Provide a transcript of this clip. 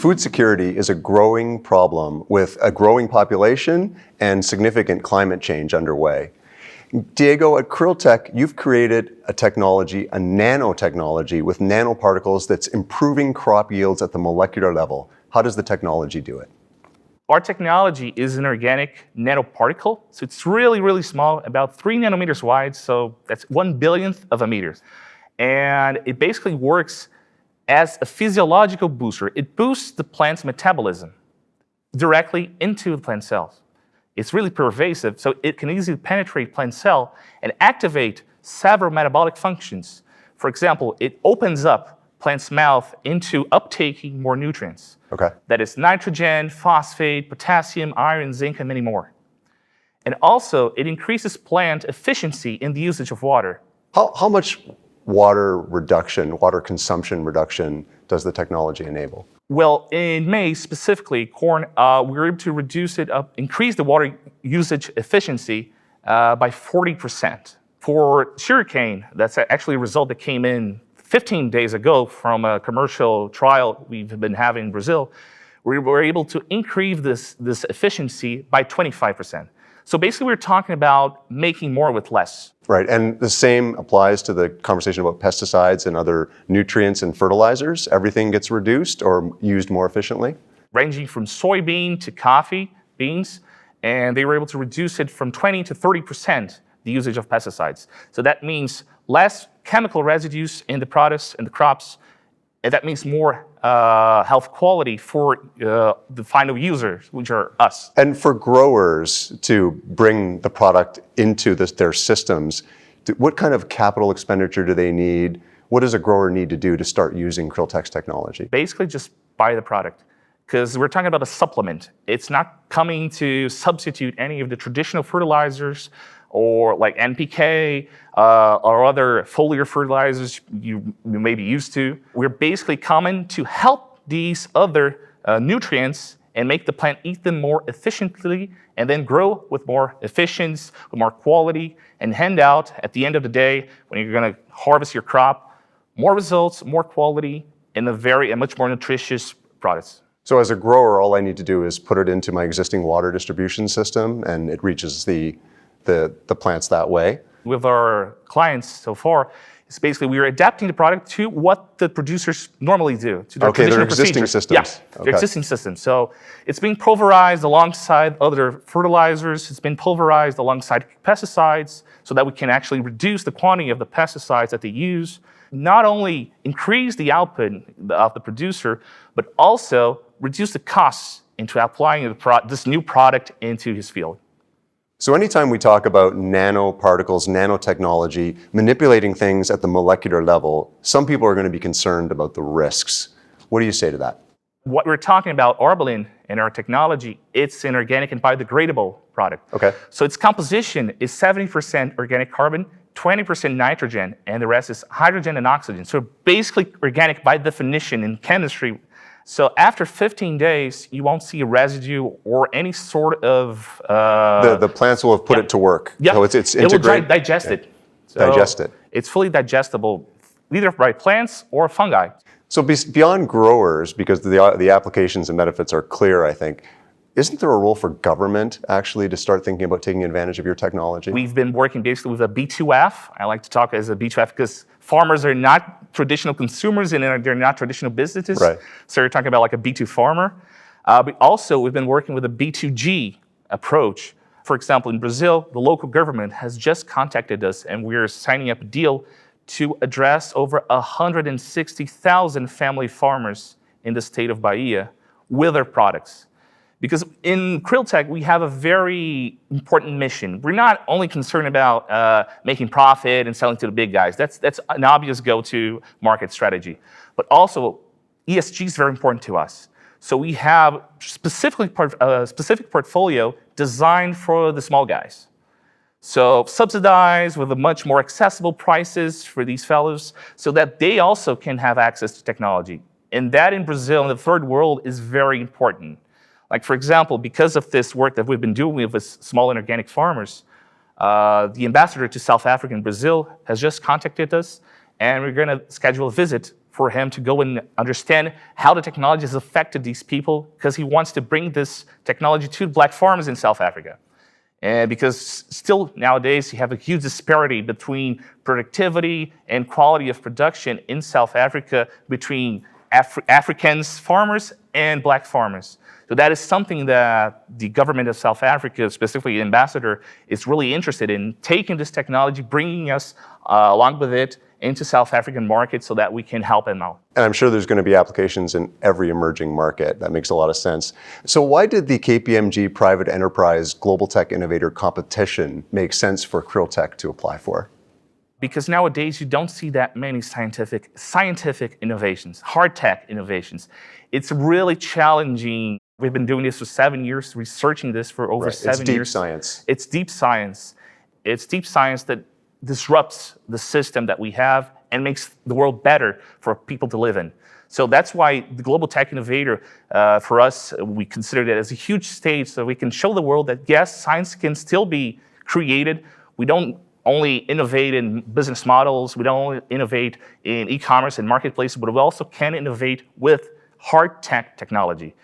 Food security is a growing problem with a growing population and significant climate change underway. Diego, at Krilltech, you've created a technology, a nanotechnology with nanoparticles that's improving crop yields at the molecular level. How does the technology do it? Our technology is an organic nanoparticle, so it's really, really small, about 3 nanometers wide, so that's 1/1000th of a meter. And it basically works as a physiological booster. It boosts the plant's metabolism directly into the plant cells. It's really pervasive, so it can easily penetrate plant cell and activate several metabolic functions. For example, it opens up plant's mouth into uptaking more nutrients. Okay. That is nitrogen, phosphate, potassium, iron, zinc, and many more. And also, it increases plant efficiency in the usage of water. How much water consumption reduction does the technology enable? Well, in maize specifically, corn, we were able to increase the water usage efficiency by 40%. For sugarcane, that's actually a result that came in 15 days ago from a commercial trial we've been having in Brazil. We were able to increase this efficiency by 25%. So basically, we're talking about making more with less. Right, and the same applies to the conversation about pesticides and other nutrients and fertilizers. Everything gets reduced or used more efficiently? Ranging from soybean to coffee beans, and they were able to reduce it from 20 to 30%, the usage of pesticides. So that means less chemical residues in the products and the crops, and that means more health quality for the final users, which are us. And for growers to bring the product into their systems, what kind of capital expenditure do they need? What does a grower need to do to start using Krilltech's technology? Basically, just buy the product, because we're talking about a supplement. It's not coming to substitute any of the traditional fertilizers or like NPK or other foliar fertilizers you may be used to. We're basically coming to help these other nutrients and make the plant eat them more efficiently and then grow with more efficiency, with more quality, and hand out at the end of the day, when you're gonna harvest your crop, more results, more quality, and a much more nutritious products. So as a grower, all I need to do is put it into my existing water distribution system and it reaches the plants that way? With our clients so far, it's basically we are adapting the product to what the producers normally do, to their their existing systems. Yeah, their existing systems. So it's being pulverized alongside other fertilizers. It's been pulverized alongside pesticides so that we can actually reduce the quantity of the pesticides that they use. Not only increase the output of the producer, but also reduce the costs into applying this new product into his field. So anytime we talk about nanoparticles, nanotechnology, manipulating things at the molecular level, some people are going to be concerned about the risks. What do you say to that? What we're talking about, Arbalin, and our technology, it's an organic and biodegradable product. Okay. So its composition is 70% organic carbon, 20% nitrogen, and the rest is hydrogen and oxygen. So basically organic by definition in chemistry. So after 15 days, you won't see a residue or any sort of... the plants will have put it to work. Yeah, so it's integrated. It will digest it. So digest it. It's fully digestible, either by plants or fungi. So beyond growers, because the applications and benefits are clear, I think, isn't there a role for government actually to start thinking about taking advantage of your technology? We've been working basically with a B2F. I like to talk as a B2F because farmers are not traditional consumers and they're not traditional businesses. Right. So you're talking about like a B2 farmer. But also we've been working with a B2G approach. For example, in Brazil, the local government has just contacted us and we're signing up a deal to address over 160,000 family farmers in the state of Bahia with their products. Because in Krilltech, we have a very important mission. We're not only concerned about making profit and selling to the big guys. That's an obvious go-to market strategy. But also, ESG is very important to us. So we have specific portfolio designed for the small guys. So subsidized with a much more accessible prices for these fellows so that they also can have access to technology. And that in Brazil, in the third world, is very important. Like, for example, because of this work that we've been doing with small and organic farmers, the ambassador to South Africa and Brazil has just contacted us, and we're going to schedule a visit for him to go and understand how the technology has affected these people, because he wants to bring this technology to black farmers in South Africa. And because still nowadays you have a huge disparity between productivity and quality of production in South Africa between Africans farmers and black farmers. So that is something that the government of South Africa, specifically the ambassador, is really interested in, taking this technology, bringing us along with it into South African markets so that we can help them out. And I'm sure there's going to be applications in every emerging market. That makes a lot of sense. So why did the KPMG Private Enterprise Global Tech Innovator competition make sense for Krilltech to apply for? Because nowadays you don't see that many scientific innovations, hard tech innovations. It's really challenging. We've been doing this for 7 years, researching this for over 7 years. It's deep science. It's deep science. It's deep science that disrupts the system that we have and makes the world better for people to live in. So that's why the Global Tech Innovator, for us, we consider it as a huge stage so we can show the world that yes, science can still be created. We don't only innovate in business models, we don't only innovate in e-commerce and marketplaces, but we also can innovate with hard tech technology.